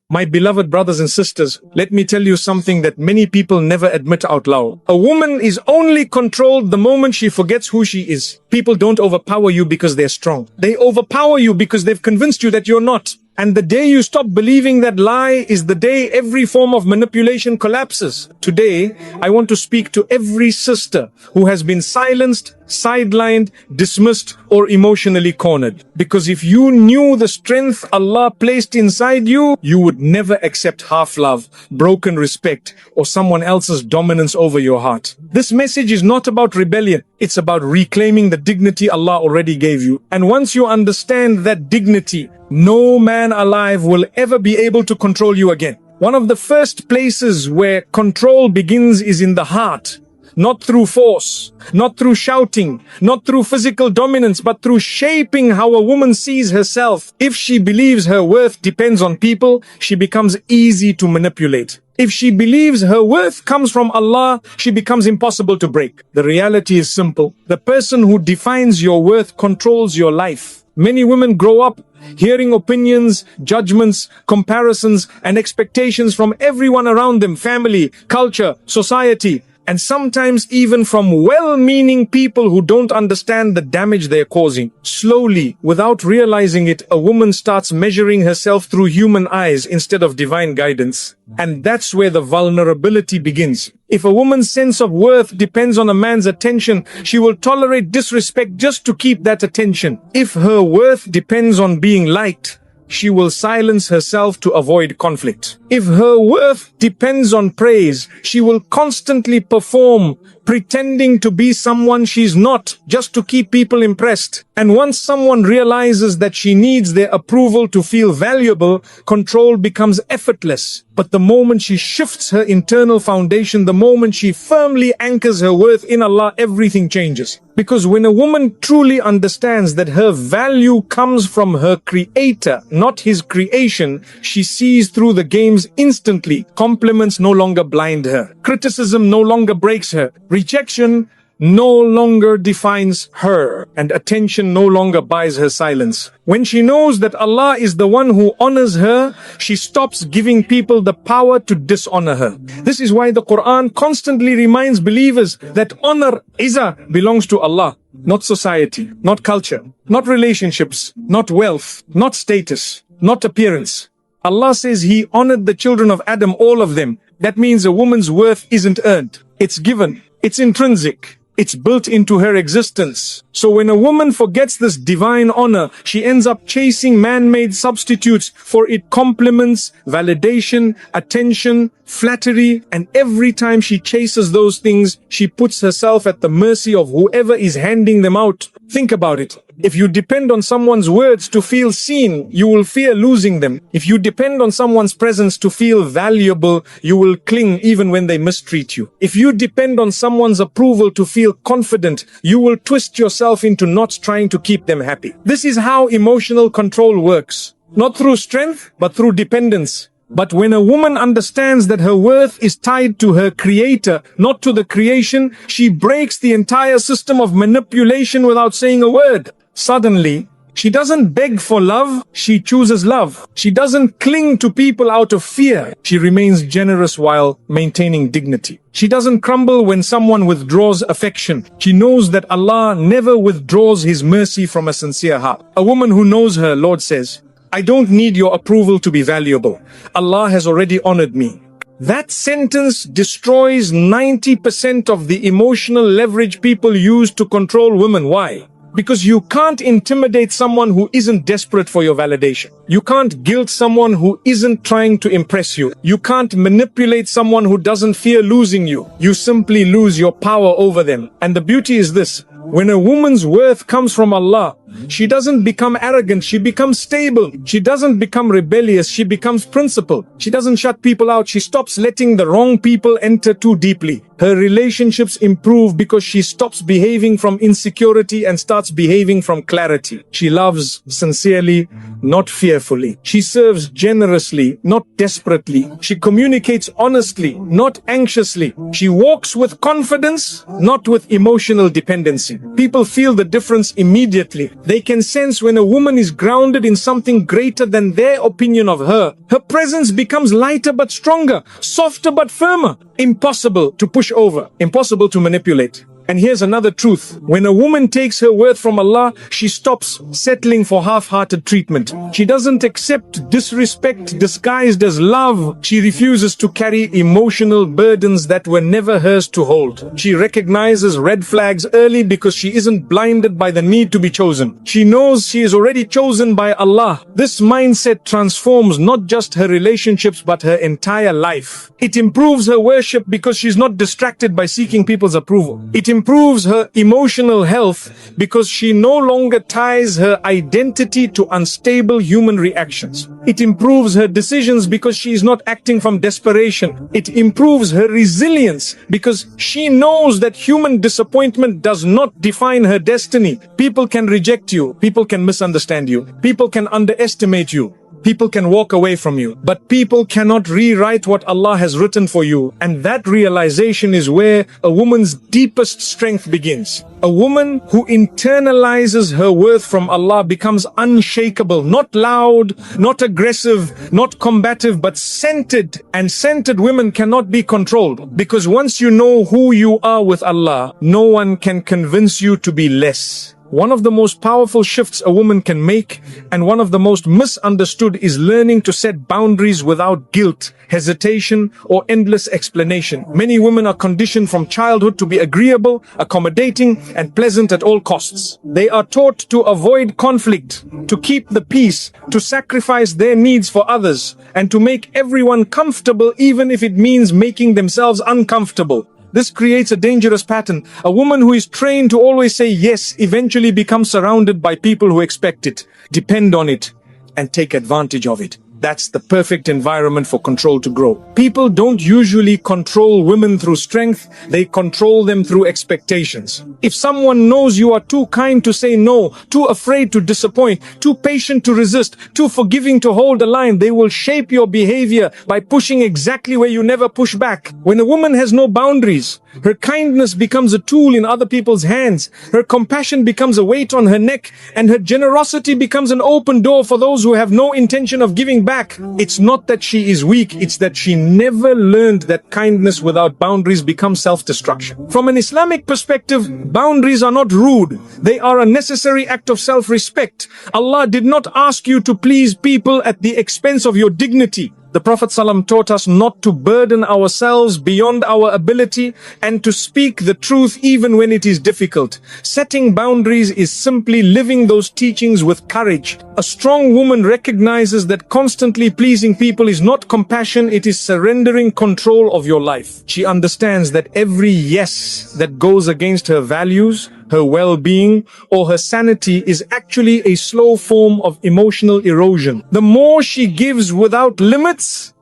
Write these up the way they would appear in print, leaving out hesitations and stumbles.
My beloved brothers and sisters, let me tell you something that many people never admit out loud. A woman is only controlled the moment she forgets who she is. People don't overpower you because they're strong. They overpower you because they've convinced you that you're not. And the day you stop believing that lie is the day every form of manipulation collapses. Today, I want to speak to every sister who has been silenced, sidelined, dismissed, or emotionally cornered. Because if you knew the strength Allah placed inside you, you would never accept half love, broken respect, or someone else's dominance over your heart. This message is not about rebellion. It's about reclaiming the dignity Allah already gave you. And once you understand that dignity, no man alive will ever be able to control you again. One of the first places where control begins is in the heart. Not through force, not through shouting, not through physical dominance, but through shaping how a woman sees herself. If she believes her worth depends on people, she becomes easy to manipulate. If she believes her worth comes from Allah, she becomes impossible to break. The reality is simple. The person who defines your worth controls your life. Many women grow up hearing opinions, judgments, comparisons, and expectations from everyone around them, family, culture, society, and sometimes even from well-meaning people who don't understand the damage they're causing. Slowly, without realizing it, a woman starts measuring herself through human eyes instead of divine guidance. And that's where the vulnerability begins. If a woman's sense of worth depends on a man's attention, she will tolerate disrespect just to keep that attention. If her worth depends on being liked, she will silence herself to avoid conflict. If her worth depends on praise, she will constantly perform, pretending to be someone she's not, just to keep people impressed. And once someone realizes that she needs their approval to feel valuable, control becomes effortless. But the moment she shifts her internal foundation, the moment she firmly anchors her worth in Allah, everything changes. Because when a woman truly understands that her value comes from her creator, not his creation, she sees through the games instantly. Compliments no longer blind her. Criticism no longer breaks her. Rejection no longer defines her, and attention no longer buys her silence. When she knows that Allah is the one who honors her, she stops giving people the power to dishonor her. This is why the Qur'an constantly reminds believers that honor, izzah, belongs to Allah, not society, not culture, not relationships, not wealth, not status, not appearance. Allah says He honored the children of Adam, all of them. That means a woman's worth isn't earned. It's given. It's intrinsic. It's built into her existence. So when a woman forgets this divine honor, she ends up chasing man-made substitutes for it: compliments, validation, attention, flattery, and every time she chases those things, she puts herself at the mercy of whoever is handing them out. Think about it. If you depend on someone's words to feel seen, you will fear losing them. If you depend on someone's presence to feel valuable, you will cling even when they mistreat you. If you depend on someone's approval to feel confident, you will twist yourself into knots trying to keep them happy. This is how emotional control works. Not through strength, but through dependence. But when a woman understands that her worth is tied to her creator, not to the creation, she breaks the entire system of manipulation without saying a word. Suddenly, she doesn't beg for love, she chooses love. She doesn't cling to people out of fear. She remains generous while maintaining dignity. She doesn't crumble when someone withdraws affection. She knows that Allah never withdraws His mercy from a sincere heart. A woman who knows her Lord says, "I don't need your approval to be valuable. Allah has already honored me." That sentence destroys 90% of the emotional leverage people use to control women. Why? Because you can't intimidate someone who isn't desperate for your validation. You can't guilt someone who isn't trying to impress you. You can't manipulate someone who doesn't fear losing you. You simply lose your power over them. And the beauty is this: when a woman's worth comes from Allah, she doesn't become arrogant, she becomes stable. She doesn't become rebellious, she becomes principled. She doesn't shut people out, she stops letting the wrong people enter too deeply. Her relationships improve because she stops behaving from insecurity and starts behaving from clarity. She loves sincerely, not fearfully. She serves generously, not desperately. She communicates honestly, not anxiously. She walks with confidence, not with emotional dependency. People feel the difference immediately. They can sense when a woman is grounded in something greater than their opinion of her. Her presence becomes lighter but stronger, softer but firmer. Impossible to push over, impossible to manipulate. And here's another truth. When a woman takes her worth from Allah, she stops settling for half-hearted treatment. She doesn't accept disrespect disguised as love. She refuses to carry emotional burdens that were never hers to hold. She recognizes red flags early because she isn't blinded by the need to be chosen. She knows she is already chosen by Allah. This mindset transforms not just her relationships but her entire life. It improves her worship because she's not distracted by seeking people's approval. It improves her emotional health because she no longer ties her identity to unstable human reactions. It improves her decisions because she is not acting from desperation. It improves her resilience because she knows that human disappointment does not define her destiny. People can reject you. People can misunderstand you. People can underestimate you. People can walk away from you, but people cannot rewrite what Allah has written for you. And that realization is where a woman's deepest strength begins. A woman who internalizes her worth from Allah becomes unshakable, not loud, not aggressive, not combative, but centered. And centered women cannot be controlled, because once you know who you are with Allah, no one can convince you to be less. One of the most powerful shifts a woman can make, and one of the most misunderstood, is learning to set boundaries without guilt, hesitation, or endless explanation. Many women are conditioned from childhood to be agreeable, accommodating, and pleasant at all costs. They are taught to avoid conflict, to keep the peace, to sacrifice their needs for others, and to make everyone comfortable even if it means making themselves uncomfortable. This creates a dangerous pattern. A woman who is trained to always say yes eventually becomes surrounded by people who expect it, depend on it, and take advantage of it. That's the perfect environment for control to grow. People don't usually control women through strength, they control them through expectations. If someone knows you are too kind to say no, too afraid to disappoint, too patient to resist, too forgiving to hold the line, they will shape your behavior by pushing exactly where you never push back. When a woman has no boundaries, her kindness becomes a tool in other people's hands, her compassion becomes a weight on her neck, and her generosity becomes an open door for those who have no intention of giving back. It's not that she is weak, it's that she never learned that kindness without boundaries becomes self-destruction. From an Islamic perspective, boundaries are not rude. They are a necessary act of self-respect. Allah did not ask you to please people at the expense of your dignity. The Prophet ﷺ taught us not to burden ourselves beyond our ability and to speak the truth even when it is difficult. Setting boundaries is simply living those teachings with courage. A strong woman recognizes that constantly pleasing people is not compassion, it is surrendering control of your life. She understands that every yes that goes against her values, her well-being, or her sanity is actually a slow form of emotional erosion. The more she gives without limits,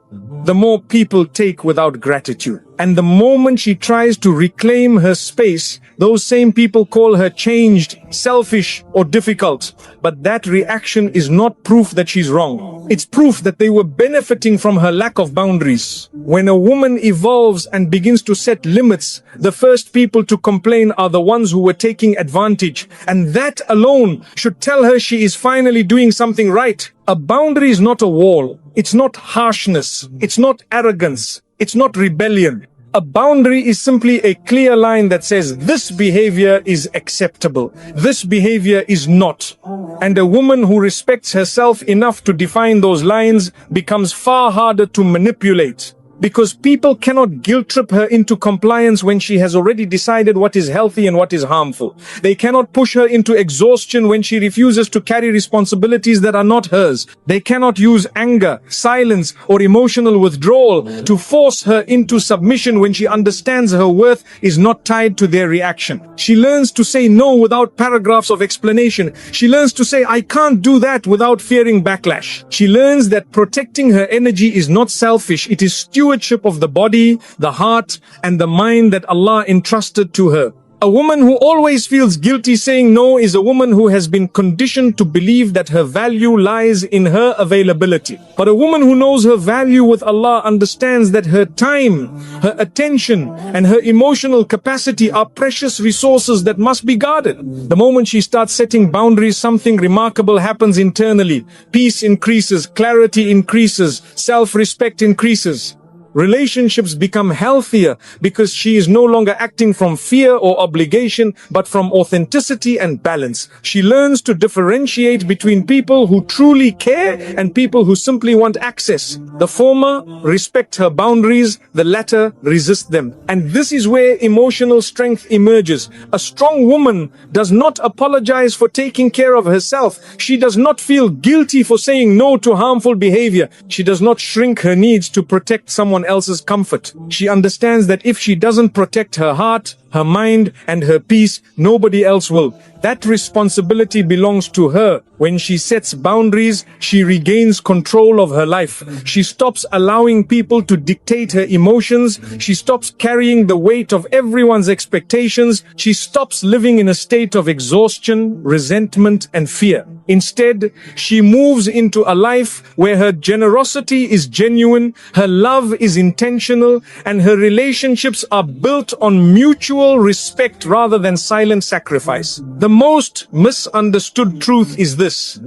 the more people take without gratitude. And the moment she tries to reclaim her space, those same people call her changed, selfish, or difficult. But that reaction is not proof that she's wrong. It's proof that they were benefiting from her lack of boundaries. When a woman evolves and begins to set limits, the first people to complain are the ones who were taking advantage. And that alone should tell her she is finally doing something right. A boundary is not a wall. It's not harshness. It's not arrogance. It's not rebellion. A boundary is simply a clear line that says this behavior is acceptable, this behavior is not. And a woman who respects herself enough to define those lines becomes far harder to manipulate. Because people cannot guilt trip her into compliance when she has already decided what is healthy and what is harmful. They cannot push her into exhaustion when she refuses to carry responsibilities that are not hers. They cannot use anger, silence, or emotional withdrawal to force her into submission when she understands her worth is not tied to their reaction. She learns to say no without paragraphs of explanation. She learns to say, I can't do that, without fearing backlash. She learns that protecting her energy is not selfish, it is stupid. stewardship of the body, the heart, and the mind that Allah entrusted to her. A woman who always feels guilty saying no is a woman who has been conditioned to believe that her value lies in her availability. But a woman who knows her value with Allah understands that her time, her attention, and her emotional capacity are precious resources that must be guarded. The moment she starts setting boundaries, something remarkable happens internally. Peace increases, clarity increases, self-respect increases. Relationships become healthier because she is no longer acting from fear or obligation, but from authenticity and balance. She learns to differentiate between people who truly care and people who simply want access. The former respect her boundaries, the latter resist them. And this is where emotional strength emerges. A strong woman does not apologize for taking care of herself. She does not feel guilty for saying no to harmful behavior. She does not shrink her needs to protect someone else's comfort. She understands that if she doesn't protect her heart, her mind, and her peace, nobody else will. That responsibility belongs to her. When she sets boundaries, she regains control of her life. She stops allowing people to dictate her emotions. She stops carrying the weight of everyone's expectations. She stops living in a state of exhaustion, resentment, and fear. Instead, she moves into a life where her generosity is genuine, her love is intentional, and her relationships are built on mutual respect rather than silent sacrifice. The most misunderstood truth is this: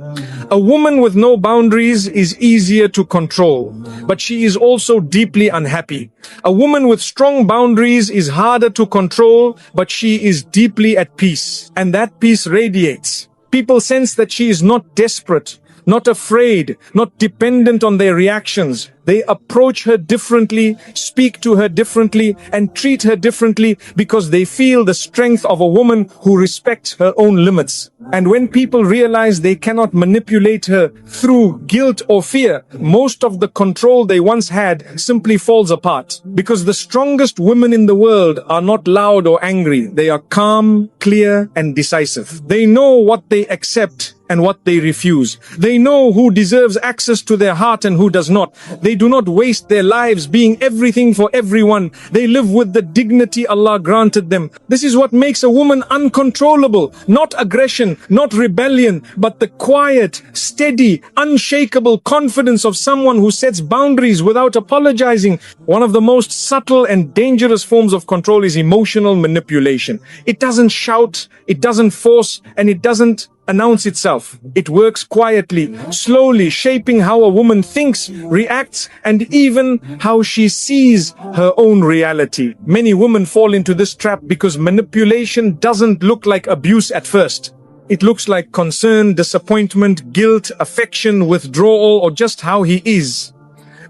a woman with no boundaries is easier to control, but she is also deeply unhappy. A woman with strong boundaries is harder to control, but she is deeply at peace, and that peace radiates. People sense that she is not desperate, not afraid, not dependent on their reactions. They approach her differently, speak to her differently, and treat her differently because they feel the strength of a woman who respects her own limits. And when people realize they cannot manipulate her through guilt or fear, most of the control they once had simply falls apart. Because the strongest women in the world are not loud or angry. They are calm, clear, and decisive. They know what they accept and what they refuse. They know who deserves access to their heart and who does not. They do not waste their lives being everything for everyone. They live with the dignity Allah granted them. This is what makes a woman uncontrollable. Not aggression, not rebellion, but the quiet, steady, unshakable confidence of someone who sets boundaries without apologizing. One of the most subtle and dangerous forms of control is emotional manipulation. It doesn't shout, it doesn't force, and it doesn't announce itself. It works quietly, slowly shaping how a woman thinks, reacts, and even how she sees her own reality. Many women fall into this trap because manipulation doesn't look like abuse at first. It looks like concern, disappointment, guilt, affection, withdrawal, or just how he is.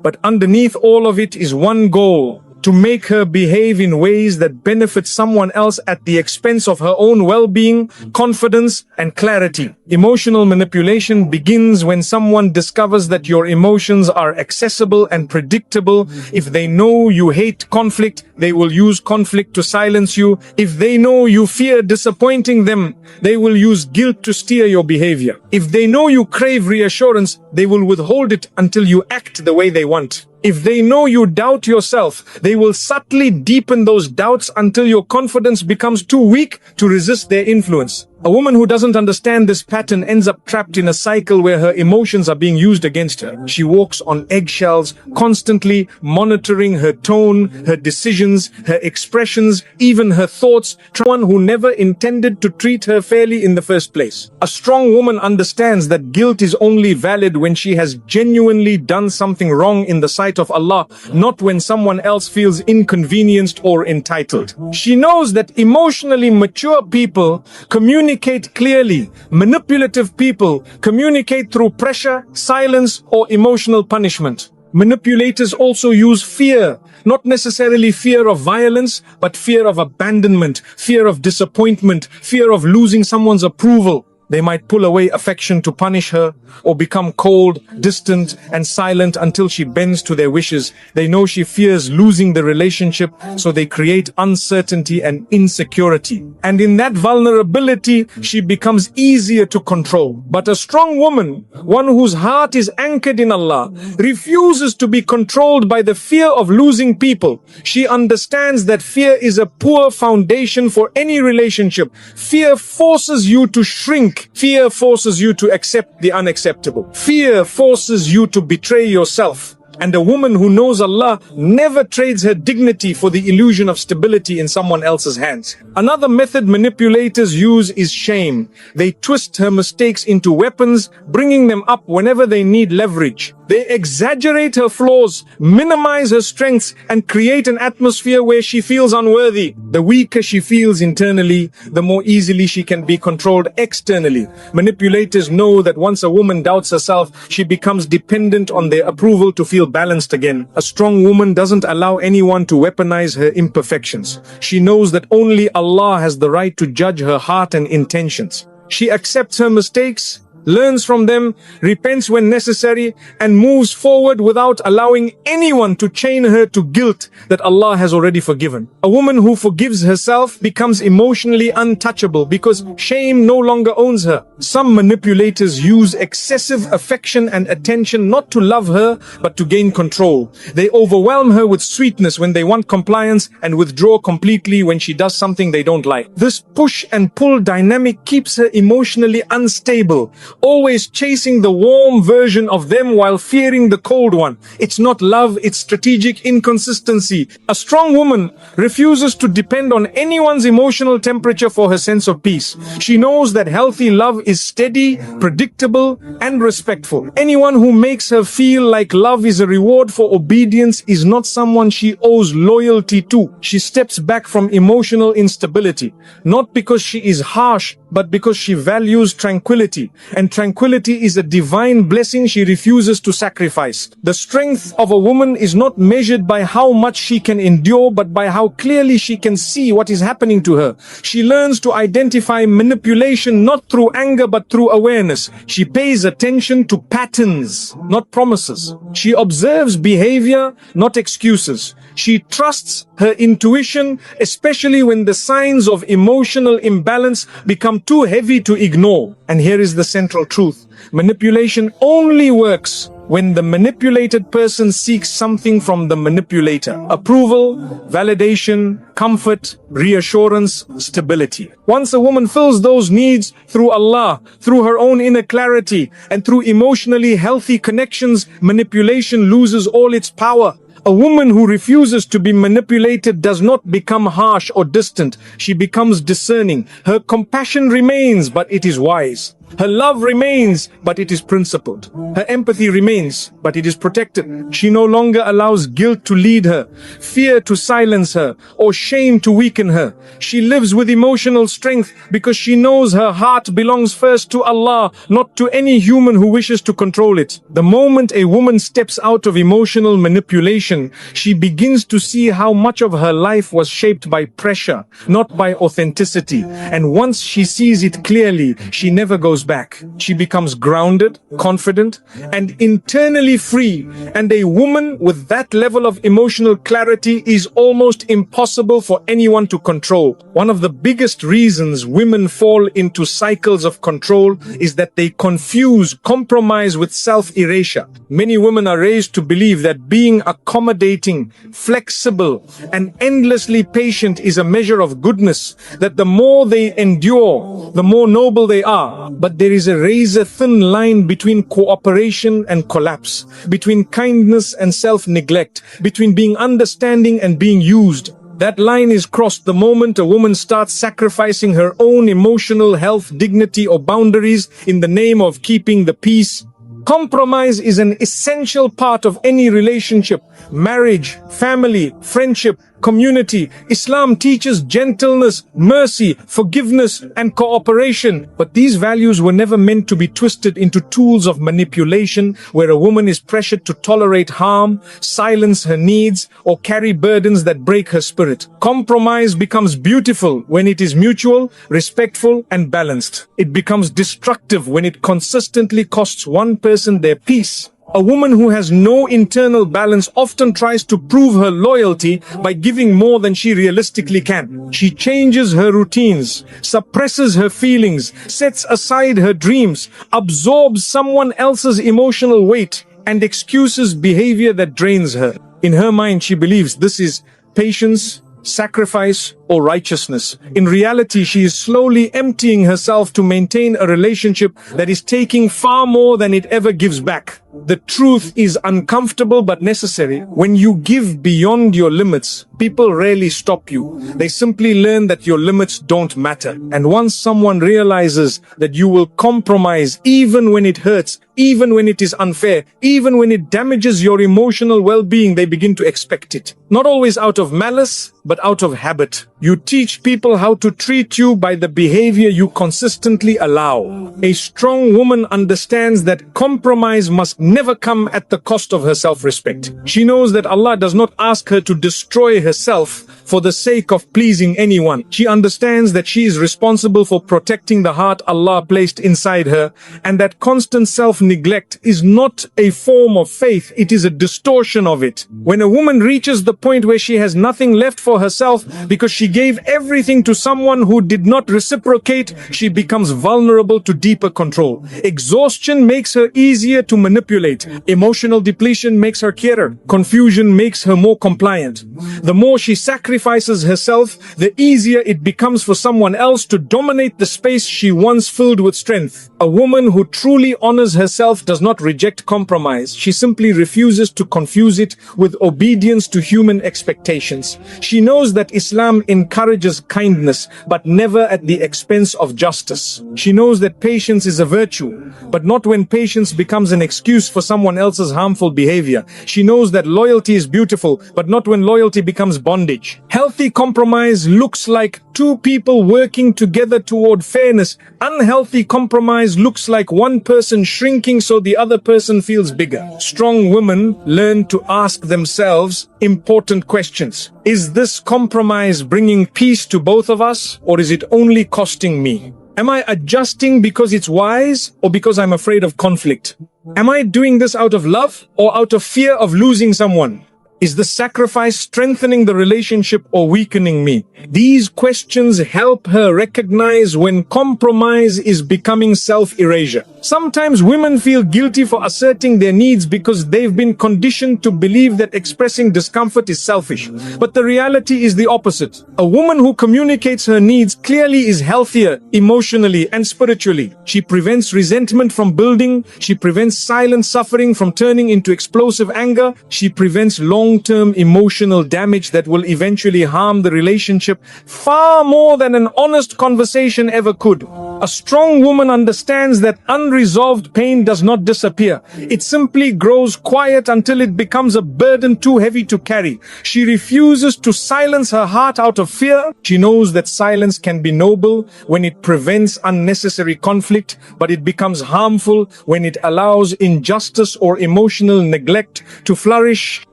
But underneath all of it is one goal: to make her behave in ways that benefit someone else at the expense of her own well-being, confidence, and clarity. Emotional manipulation begins when someone discovers that your emotions are accessible and predictable. If they know you hate conflict, they will use conflict to silence you. If they know you fear disappointing them, they will use guilt to steer your behavior. If they know you crave reassurance, they will withhold it until you act the way they want. If they know you doubt yourself, they will subtly deepen those doubts until your confidence becomes too weak to resist their influence. A woman who doesn't understand this pattern ends up trapped in a cycle where her emotions are being used against her. She walks on eggshells, constantly monitoring her tone, her decisions, her expressions, even her thoughts. One who never intended to treat her fairly in the first place. A strong woman understands that guilt is only valid when she has genuinely done something wrong in the sight of Allah, not when someone else feels inconvenienced or entitled. She knows that emotionally mature people communicate clearly. Manipulative people communicate through pressure, silence, or emotional punishment. Manipulators also use fear, not necessarily fear of violence, but fear of abandonment, fear of disappointment, fear of losing someone's approval. They might pull away affection to punish her, or become cold, distant, and silent until she bends to their wishes. They know she fears losing the relationship, so they create uncertainty and insecurity. And in that vulnerability, she becomes easier to control. But a strong woman, one whose heart is anchored in Allah, refuses to be controlled by the fear of losing people. She understands that fear is a poor foundation for any relationship. Fear forces you to shrink. Fear forces you to accept the unacceptable. Fear forces you to betray yourself. And a woman who knows Allah never trades her dignity for the illusion of stability in someone else's hands. Another method manipulators use is shame. They twist her mistakes into weapons, bringing them up whenever they need leverage. They exaggerate her flaws, minimize her strengths, and create an atmosphere where she feels unworthy. The weaker she feels internally, the more easily she can be controlled externally. Manipulators know that once a woman doubts herself, she becomes dependent on their approval to feel balanced again. A strong woman doesn't allow anyone to weaponize her imperfections. She knows that only Allah has the right to judge her heart and intentions. She accepts her mistakes, learns from them, repents when necessary, and moves forward without allowing anyone to chain her to guilt that Allah has already forgiven. A woman who forgives herself becomes emotionally untouchable because shame no longer owns her. Some manipulators use excessive affection and attention not to love her, but to gain control. They overwhelm her with sweetness when they want compliance and withdraw completely when she does something they don't like. This push and pull dynamic keeps her emotionally unstable, always chasing the warm version of them while fearing the cold one. It's not love, it's strategic inconsistency. A strong woman refuses to depend on anyone's emotional temperature for her sense of peace. She knows that healthy love is steady, predictable, and respectful. Anyone who makes her feel like love is a reward for obedience is not someone she owes loyalty to. She steps back from emotional instability, not because she is harsh, but because she values tranquility. And tranquility is a divine blessing she refuses to sacrifice. The strength of a woman is not measured by how much she can endure, but by how clearly she can see what is happening to her. She learns to identify manipulation not through anger, but through awareness. She pays attention to patterns, not promises. She observes behavior, not excuses. She trusts her intuition, especially when the signs of emotional imbalance become too heavy to ignore. And here is the central truth. Manipulation only works when the manipulated person seeks something from the manipulator: approval, validation, comfort, reassurance, stability. Once a woman fills those needs through Allah, through her own inner clarity, and through emotionally healthy connections, manipulation loses all its power. A woman who refuses to be manipulated does not become harsh or distant. She becomes discerning. Her compassion remains, but it is wise. Her love remains, but it is principled. Her empathy remains, but it is protected. She no longer allows guilt to lead her, fear to silence her, or shame to weaken her. She lives with emotional strength because she knows her heart belongs first to Allah, not to any human who wishes to control it. The moment a woman steps out of emotional manipulation, she begins to see how much of her life was shaped by pressure, not by authenticity. And once she sees it clearly, she never goes back. She becomes grounded, confident, and internally free. And a woman with that level of emotional clarity is almost impossible for anyone to control. One of the biggest reasons women fall into cycles of control is that they confuse compromise with self-erasure. Many women are raised to believe that being accommodating, flexible, and endlessly patient is a measure of goodness, that the more they endure, the more noble they are. But there is a razor-thin line between cooperation and collapse, between kindness and self-neglect, between being understanding and being used. That line is crossed the moment a woman starts sacrificing her own emotional health, dignity, or boundaries in the name of keeping the peace. Compromise is an essential part of any relationship, marriage, family, friendship, community. Islam teaches gentleness, mercy, forgiveness, and cooperation. But these values were never meant to be twisted into tools of manipulation, where a woman is pressured to tolerate harm, silence her needs, or carry burdens that break her spirit. Compromise becomes beautiful when it is mutual, respectful, and balanced. It becomes destructive when it consistently costs one person their peace. A woman who has no internal balance often tries to prove her loyalty by giving more than she realistically can. She changes her routines, suppresses her feelings, sets aside her dreams, absorbs someone else's emotional weight, and excuses behavior that drains her. In her mind, she believes this is patience, sacrifice, or righteousness. In reality, she is slowly emptying herself to maintain a relationship that is taking far more than it ever gives back. The truth is uncomfortable but necessary. When you give beyond your limits, people rarely stop you. They simply learn that your limits don't matter. And once someone realizes that you will compromise even when it hurts, even when it is unfair, even when it damages your emotional well-being, they begin to expect it. Not always out of malice, but out of habit. You teach people how to treat you by the behavior you consistently allow. A strong woman understands that compromise must never come at the cost of her self-respect. She knows that Allah does not ask her to destroy herself for the sake of pleasing anyone. She understands that she is responsible for protecting the heart Allah placed inside her, and that constant self-neglect is not a form of faith, it is a distortion of it. When a woman reaches the point where she has nothing left for herself because she gave everything to someone who did not reciprocate, she becomes vulnerable to deeper control. Exhaustion makes her easier to manipulate. Emotional depletion makes her carer. Confusion makes her more compliant. The more she sacrifices herself, the easier it becomes for someone else to dominate the space she once filled with strength. A woman who truly honors herself does not reject compromise. She simply refuses to confuse it with obedience to human expectations. She knows that Islam encourages kindness, but never at the expense of justice. She knows that patience is a virtue, but not when patience becomes an excuse for someone else's harmful behavior. She knows that loyalty is beautiful, but not when loyalty becomes bondage. Healthy compromise looks like two people working together toward fairness. Unhealthy compromise looks like one person shrinking so the other person feels bigger. Strong women learn to ask themselves important questions. Is this compromise bringing peace to both of us, or is it only costing me? Am I adjusting because it's wise, or because I'm afraid of conflict? Am I doing this out of love, or out of fear of losing someone? Is the sacrifice strengthening the relationship or weakening me? These questions help her recognize when compromise is becoming self-erasure. Sometimes women feel guilty for asserting their needs because they've been conditioned to believe that expressing discomfort is selfish. But the reality is the opposite. A woman who communicates her needs clearly is healthier emotionally and spiritually. She prevents resentment from building. She prevents silent suffering from turning into explosive anger. She prevents long-term emotional damage that will eventually harm the relationship far more than an honest conversation ever could. A strong woman understands that unresolved pain does not disappear. It simply grows quiet until it becomes a burden too heavy to carry. She refuses to silence her heart out of fear. She knows that silence can be noble when it prevents unnecessary conflict, but it becomes harmful when it allows injustice or emotional neglect to flourish.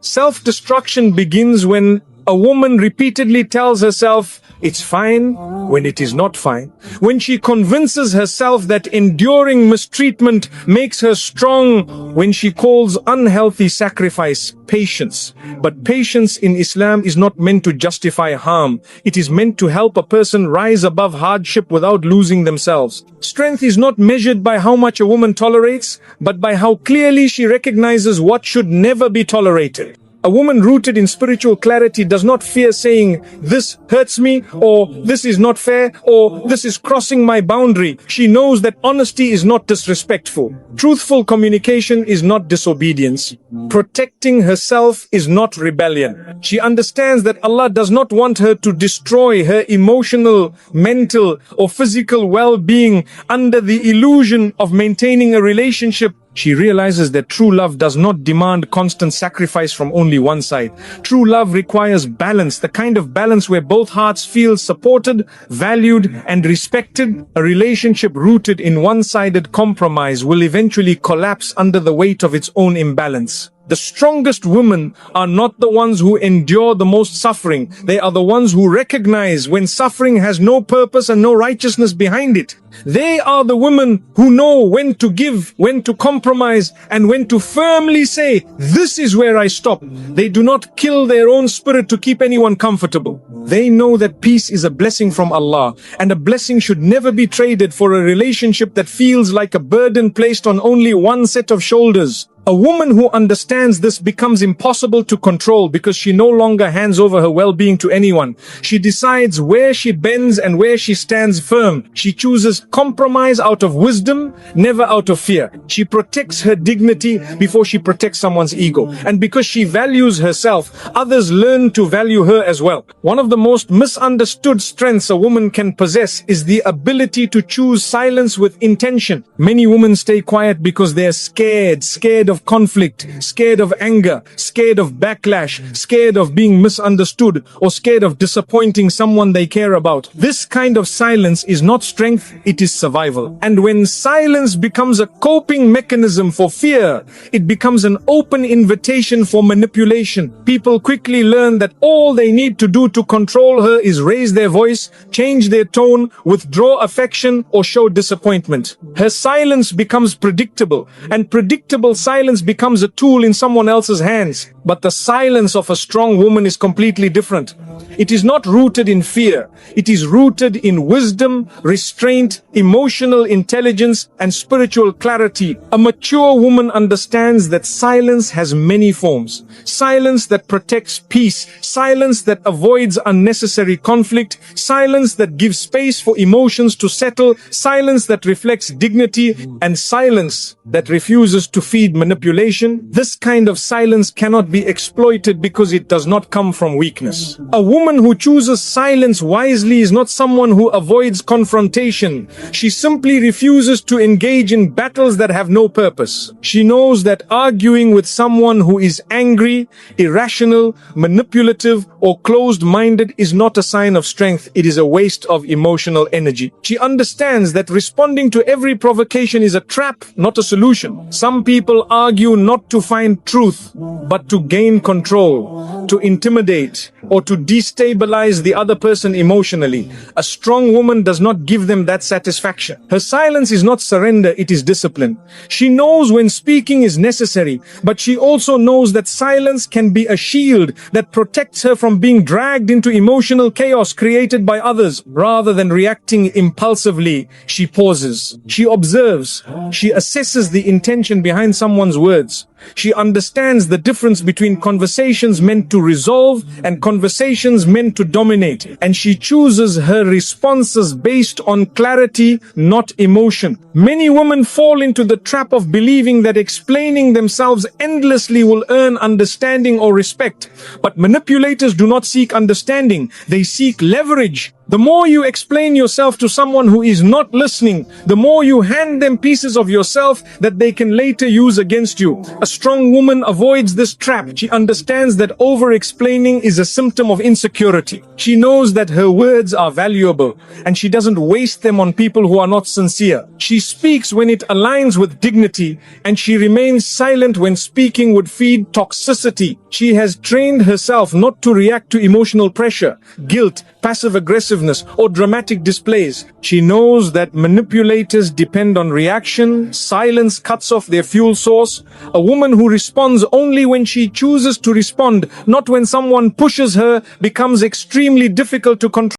Self-destruction begins when a woman repeatedly tells herself it's fine when it is not fine. When she convinces herself that enduring mistreatment makes her strong. When she calls unhealthy sacrifice patience. But patience in Islam is not meant to justify harm. It is meant to help a person rise above hardship without losing themselves. Strength is not measured by how much a woman tolerates, but by how clearly she recognizes what should never be tolerated. A woman rooted in spiritual clarity does not fear saying, this hurts me, or this is not fair, or this is crossing my boundary. She knows that honesty is not disrespectful. Truthful communication is not disobedience. Protecting herself is not rebellion. She understands that Allah does not want her to destroy her emotional, mental, or physical well-being under the illusion of maintaining a relationship She realizes that true love does not demand constant sacrifice from only one side. True love requires balance, the kind of balance where both hearts feel supported, valued, and respected. A relationship rooted in one-sided compromise will eventually collapse under the weight of its own imbalance. The strongest women are not the ones who endure the most suffering. They are the ones who recognize when suffering has no purpose and no righteousness behind it. They are the women who know when to give, when to compromise, and when to firmly say, "This is where I stop." They do not kill their own spirit to keep anyone comfortable. They know that peace is a blessing from Allah, and a blessing should never be traded for a relationship that feels like a burden placed on only one set of shoulders. A woman who understands this becomes impossible to control because she no longer hands over her well-being to anyone. She decides where she bends and where she stands firm. She chooses compromise out of wisdom, never out of fear. She protects her dignity before she protects someone's ego. And because she values herself, others learn to value her as well. One of the most misunderstood strengths a woman can possess is the ability to choose silence with intention. Many women stay quiet because they're scared of conflict, scared of anger, scared of backlash, scared of being misunderstood, or scared of disappointing someone they care about. This kind of silence is not strength, it is survival. And when silence becomes a coping mechanism for fear, it becomes an open invitation for manipulation. People quickly learn that all they need to do to control her is raise their voice, change their tone, withdraw affection, or show disappointment. Her silence becomes predictable, and predictable silence becomes a tool in someone else's hands. But the silence of a strong woman is completely different. It is not rooted in fear. It is rooted in wisdom, restraint, emotional intelligence, and spiritual clarity. A mature woman understands that silence has many forms. Silence that protects peace, silence that avoids unnecessary conflict, silence that gives space for emotions to settle, silence that reflects dignity, and silence that refuses to feed manipulation. This kind of silence cannot be exploited because it does not come from weakness. A woman who chooses silence wisely is not someone who avoids confrontation. She simply refuses to engage in battles that have no purpose. She knows that arguing with someone who is angry, irrational, manipulative, or closed-minded is not a sign of strength. It is a waste of emotional energy. She understands that responding to every provocation is a trap, not a solution. Some people argue not to find truth, but to gain control, to intimidate, or to destabilize the other person emotionally. A strong woman does not give them that satisfaction. Her silence is not surrender, it is discipline. She knows when speaking is necessary, but she also knows that silence can be a shield that protects her from being dragged into emotional chaos created by others. Rather than reacting impulsively, she pauses. She observes. She assesses the intention behind someone's words. She understands the difference between conversations meant to resolve and conversations meant to dominate. And she chooses her responses based on clarity, not emotion. Many women fall into the trap of believing that explaining themselves endlessly will earn understanding or respect. But manipulators do not seek understanding. They seek leverage. The more you explain yourself to someone who is not listening, the more you hand them pieces of yourself that they can later use against you. A strong woman avoids this trap. She understands that over-explaining is a symptom of insecurity. She knows that her words are valuable, and she doesn't waste them on people who are not sincere. She speaks when it aligns with dignity, and she remains silent when speaking would feed toxicity. She has trained herself not to react to emotional pressure, guilt, passive aggressiveness, or dramatic displays. She knows that manipulators depend on reaction. Silence cuts off their fuel source. A woman who responds only when she chooses to respond, not when someone pushes her, becomes extremely difficult to control.